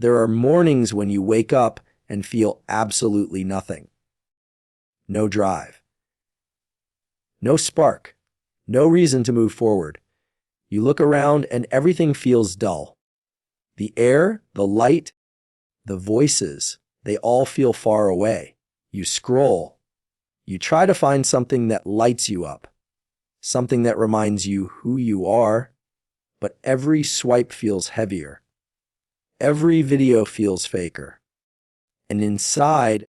There are mornings when you wake up and feel absolutely nothing. No drive. No spark. No reason to move forward. You look around and everything feels dull. The air, the light, the voices, they all feel far away. You scroll. You try to find something that lights you up, something that reminds you who you are, but every swipe feels heavier. Every video feels faker. And inside,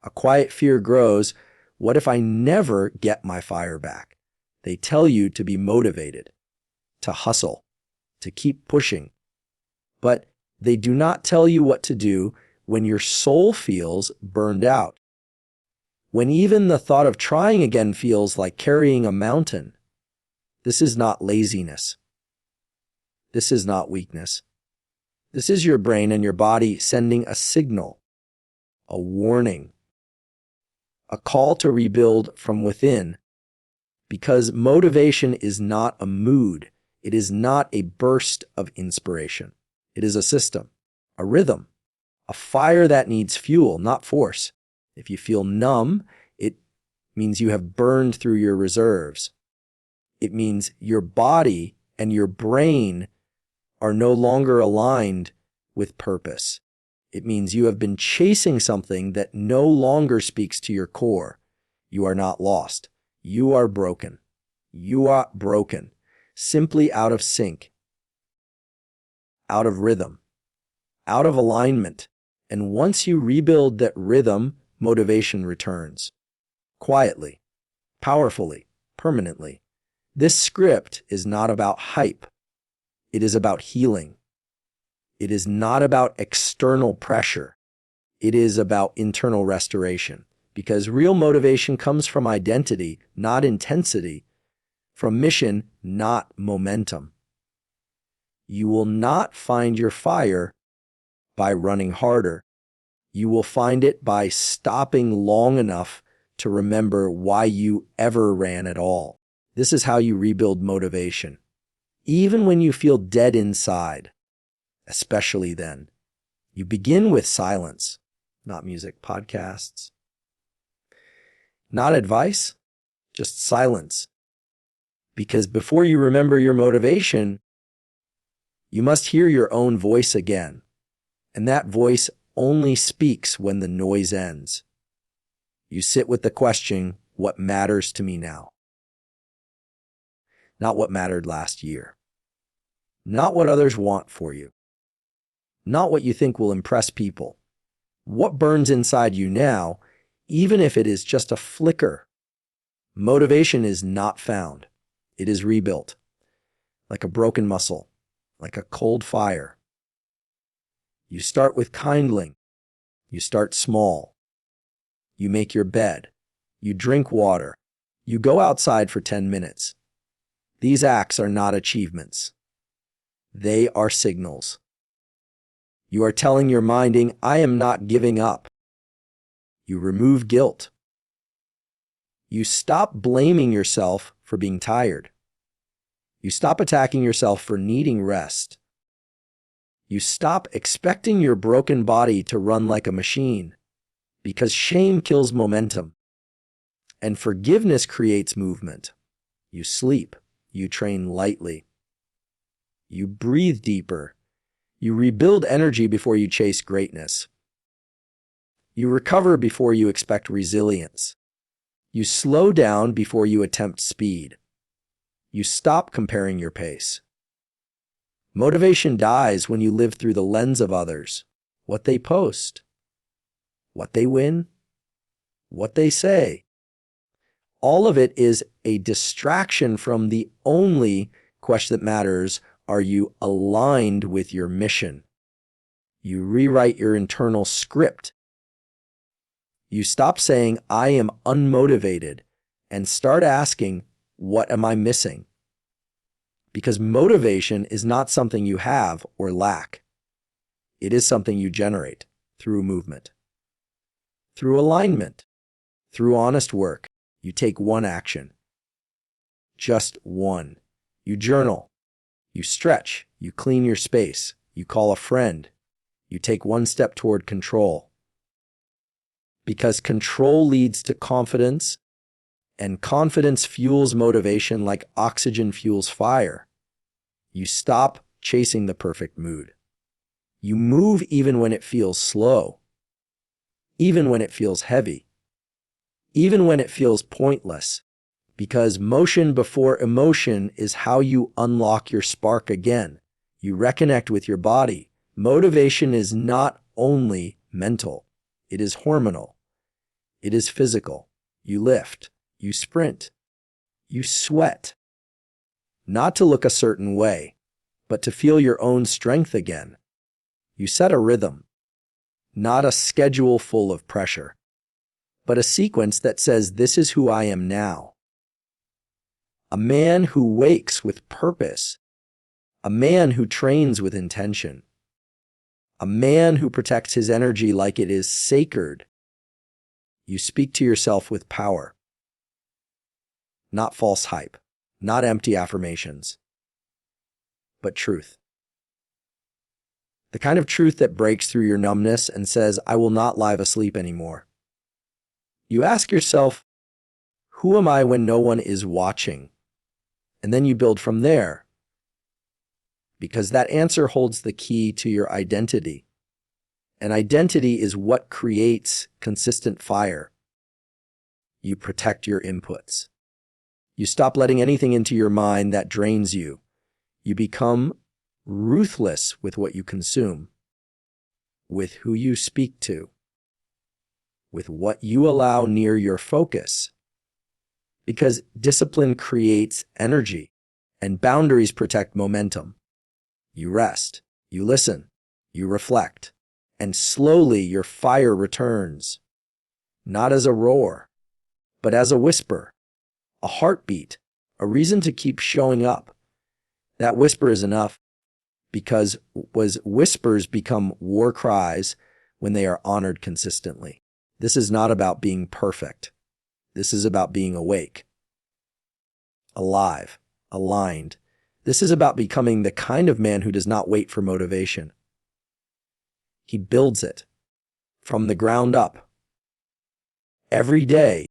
a quiet fear grows. What if I never get my fire back? They tell you to be motivated, to hustle, to keep pushing. But they do not tell you what to do when your soul feels burned out. When even the thought of trying again feels like carrying a mountain. This is not laziness. This is not weakness. This is your brain and your body sending a signal, a warning, a call to rebuild from within. Because motivation is not a mood. It is not a burst of inspiration. It is a system, a rhythm, a fire that needs fuel, not force. If you feel numb, it means you have burned through your reserves. It means your body and your brain are no longer aligned with purpose. It means you have been chasing something that no longer speaks to your core. You are not lost. You are broken. You are broken, simply out of sync, out of rhythm, out of alignment. And once you rebuild that rhythm, motivation returns. Quietly, powerfully, permanently. This script is not about hype. It is about healing. It is not about external pressure. It is about internal restoration. Because real motivation comes from identity, not intensity, from mission, not momentum. You will not find your fire by running harder. You will find it by stopping long enough to remember why you ever ran at all. This is how you rebuild motivation. Even when you feel dead inside, especially then, you begin with silence, not music, podcasts, not advice, just silence. Because before you remember your motivation, you must hear your own voice again. And that voice only speaks when the noise ends. You sit with the question, what matters to me now? Not what mattered last year. Not what others want for you. Not what you think will impress people. What burns inside you now, even if it is just a flicker? Motivation is not found. It is rebuilt, like a broken muscle, like a cold fire. You start with kindling. You start small. You make your bed. You drink water. You go outside for 10 minutes. These acts are not achievements. They are signals. You are telling your mind, I am not giving up. You remove guilt. You stop blaming yourself for being tired. You stop attacking yourself for needing rest. You stop expecting your broken body to run like a machine, because shame kills momentum, and forgiveness creates movement. You sleep. You train lightly. You breathe deeper. You rebuild energy before you chase greatness. You recover before you expect resilience. You slow down before you attempt speed. You stop comparing your pace. Motivation dies when you live through the lens of others, what they post, what they win, what they say. All of it is a distraction from the only question that matters. Are you aligned with your mission? You rewrite your internal script. You stop saying, I am unmotivated, and start asking, what am I missing? Because motivation is not something you have or lack. It is something you generate through movement, through alignment, through honest work. You take one action, just one. You journal, you stretch, you clean your space, you call a friend, You take one step toward control. Because control leads to confidence, and confidence fuels motivation like oxygen fuels fire. You stop chasing the perfect mood. You move even when it feels slow, even when it feels heavy, even when it feels pointless, because motion before emotion is how you unlock your spark again. You reconnect with your body. Motivation is not only mental, it is hormonal. It is physical. You lift, you sprint, you sweat. Not to look a certain way, but to feel your own strength again. You set a rhythm, not a schedule full of pressure, but a sequence that says, this is who I am now. A man who wakes with purpose, a man who trains with intention, a man who protects his energy like it is sacred. You speak to yourself with power, not false hype, not empty affirmations, but truth. The kind of truth that breaks through your numbness and says, I will not lie asleep anymore. You ask yourself, who am I when no one is watching? And then you build from there, because that answer holds the key to your identity. And identity is what creates consistent fire. You protect your inputs. You stop letting anything into your mind that drains you. You become ruthless with what you consume, with who you speak to, with what you allow near your focus. Because discipline creates energy, and boundaries protect momentum. You rest, you listen, you reflect, and slowly your fire returns, not as a roar, but as a whisper, a heartbeat, a reason to keep showing up. That whisper is enough, because whispers become war cries when they are honored consistently. This is not about being perfect. This is about being awake, alive, aligned. This is about becoming the kind of man who does not wait for motivation. He builds it from the ground up. Every day,